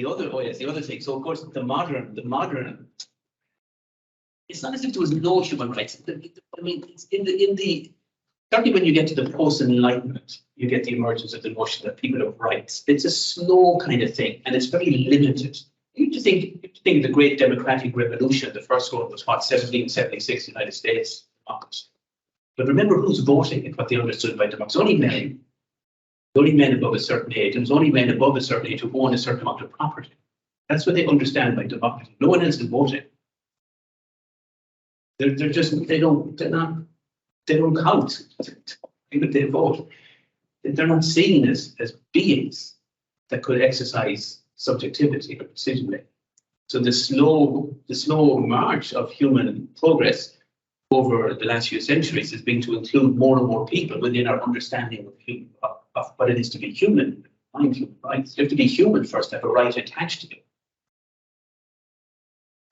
the other thing. So of course the modern. It's not as if there was no human rights. I mean, it's in the certainly when you get to the post-Enlightenment, you get the emergence of the notion that people have rights. It's a slow kind of thing, and it's very limited. You have to think of the Great Democratic Revolution. The first one was what, 1776, United States democracy. But remember who's voting and what they understood by democracy. Only men. Only men above a certain age. It was only men above a certain age who own a certain amount of property. That's what they understand by democracy. No one else is voting. They don't count. Even if they vote, they're not seen as beings that could exercise subjectivity or decision making. So the slow march of human progress over the last few centuries has been to include more and more people within our understanding of what it is to be human. Find human rights. You have to be human first, have a right attached to you.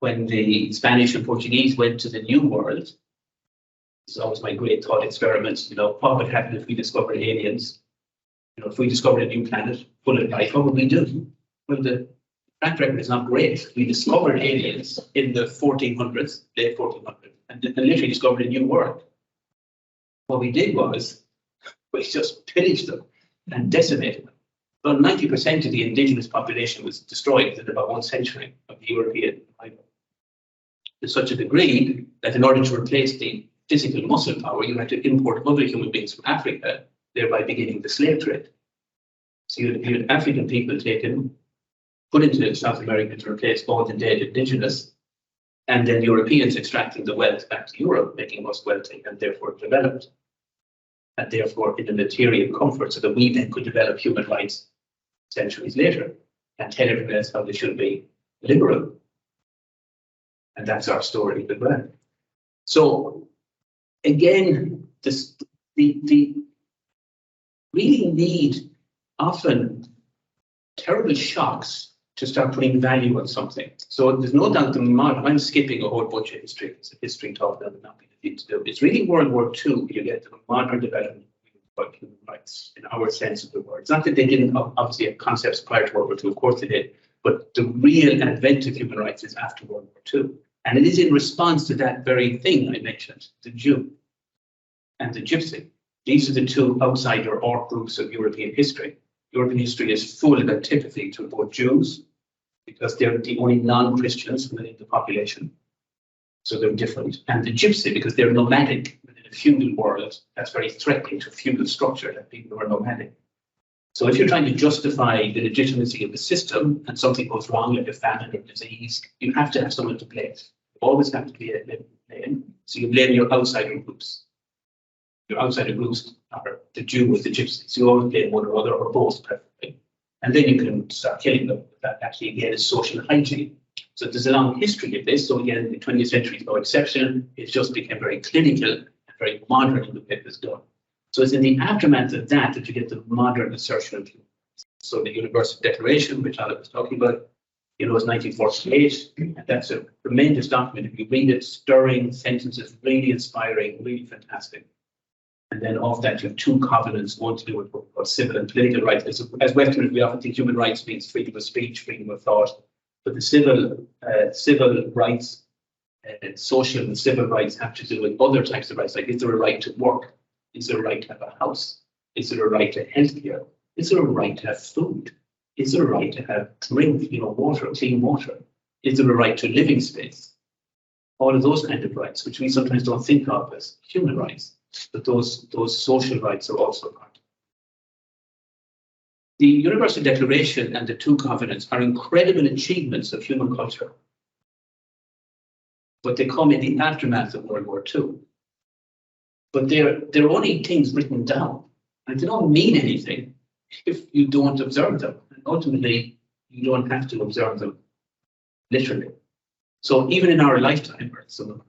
When the Spanish and Portuguese went to the New World, this is always my great thought experiments. What would happen if we discovered aliens? If we discovered a new planet full of life, what would we do? Well, the track record is not great. We discovered aliens in the 1400s, late 1400s, and literally discovered a new world. What we did was we just pillaged them and decimated them. About 90% of the indigenous population was destroyed within about 1 century of the European arrival. To such a degree that in order to replace the physical muscle power, you had to import other human beings from Africa, thereby beginning the slave trade. So you had African people taken, put into South America to replace all the dead indigenous, and then Europeans extracting the wealth back to Europe, making us wealthy and therefore developed, and therefore in a material comfort, so that we then could develop human rights centuries later and tell everyone else how they should be liberal. And that's our story as well. So again, the really need often terrible shocks to start putting value on something. So there's no doubt I'm skipping a whole bunch of history. It's a history talk that would not be the thing to do. It's really World War II you get to the modern development of human rights in our sense of the word. It's not that they didn't obviously have concepts prior to World War II, of course they did, but the real advent of human rights is after World War II. And it is in response to that very thing I mentioned, the Jew and the Gypsy. These are the two outsider art groups of European history. European history is full of antipathy to both Jews, because they're the only non-Christians within the population. So they're different. And the Gypsy, because they're nomadic within a feudal world, that's very threatening to feudal structure, that people are nomadic. So if you're trying to justify the legitimacy of the system and something goes wrong, like a famine or disease, you have to have someone to blame. You always have to be a blame. So you blame your outsider groups. Your outsider groups are the Jew or the Gypsy. So you always blame one or other or both, preferably. And then you can start killing them. That actually, again, is social hygiene. So there's a long history of this. So again, the 20th century is no exception. It just became very clinical and very modern in the way it was done. So it's in the aftermath of that you get the modern assertion of human rights. So the Universal Declaration, which Alec was talking about, is 1948, and that's a tremendous document. If you read it, stirring sentences, really inspiring, really fantastic. And then off that, you have two covenants, one to do with civil and political rights. As Westerners, we often think human rights means freedom of speech, freedom of thought, but the civil rights, social and civil rights have to do with other types of rights. Like, is there a right to work? Is there a right to have a house? Is there a right to healthcare? Is there a right to have food? Is there a right to have drink, water, clean water? Is there a right to living space? All of those kind of rights, which we sometimes don't think of as human rights, but those social rights are also part. The Universal Declaration and the two covenants are incredible achievements of human culture, but they come in the aftermath of World War II. But they're only things written down, and they don't mean anything if you don't observe them. And ultimately, you don't have to observe them literally. So even in our lifetime, or some of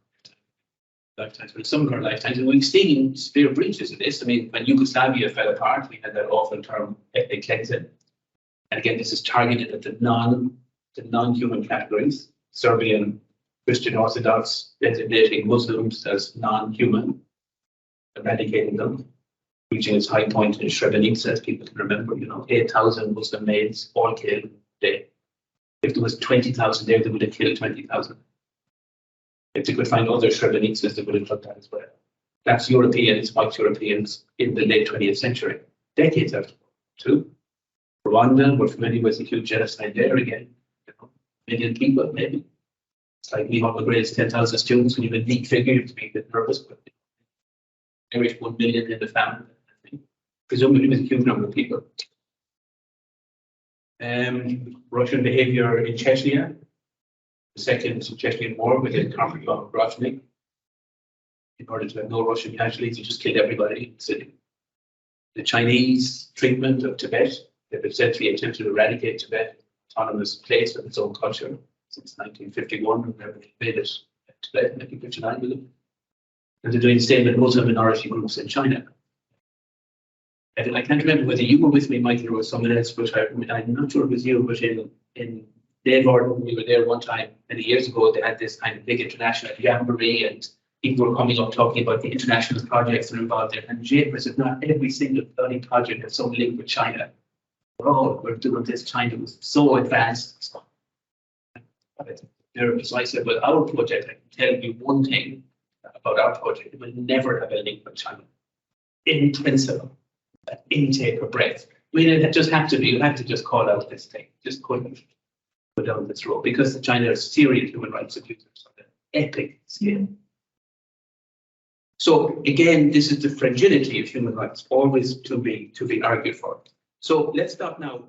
our lifetimes, we've seen severe breaches of this. I mean, when Yugoslavia fell apart, we had that awful term ethnic cleansing. And again, this is targeted at the non-human categories. Serbian Christian Orthodox designating Muslims as non-human, eradicating them, reaching its high point in Srebrenica, as people can remember, 8,000 Muslim males all killed day. If there was 20,000 there, they would have killed 20,000. If they could find other Srebrenicas, they would have done that as well. That's Europeans, white Europeans in the late 20th century, decades after too. Rwanda, we're familiar with the huge genocide there again. A million people, maybe. It's like Micheál McGrail's 10,000 students. When you have a neat figure, you have to be a bit nervous, but Irish 1 million in the family. Presumably, it was a huge number of people. Russian behavior in Chechnya, the second Chechen war with the conflict of Grozny. In order to have no Russian casualties, he just killed everybody in the city. The Chinese treatment of Tibet, they've essentially attempted to eradicate Tibet, autonomous place with its own culture since 1951, whenever they invaded Tibet in 1959 with them. And they're doing the same with Muslim minority groups in China. And I can't remember whether you were with me, Michael, or someone else, but I'm not sure it was you, but in Devon, when we were there one time many years ago, they had this kind of big international jamboree, and people were coming up talking about the international projects that are involved there. And James said, not every single bloody project has some link with China. Oh, we're doing this. China was so advanced. So I said, well, our project, I can tell you one thing about our project, it will never have a link with China. In principle, that intake of breath. I mean, it just have to be, you have to just call out this thing. Just couldn't go down this road because China is serious human rights abusers on an epic scale. So again, this is the fragility of human rights, always to be argued for. So let's stop now.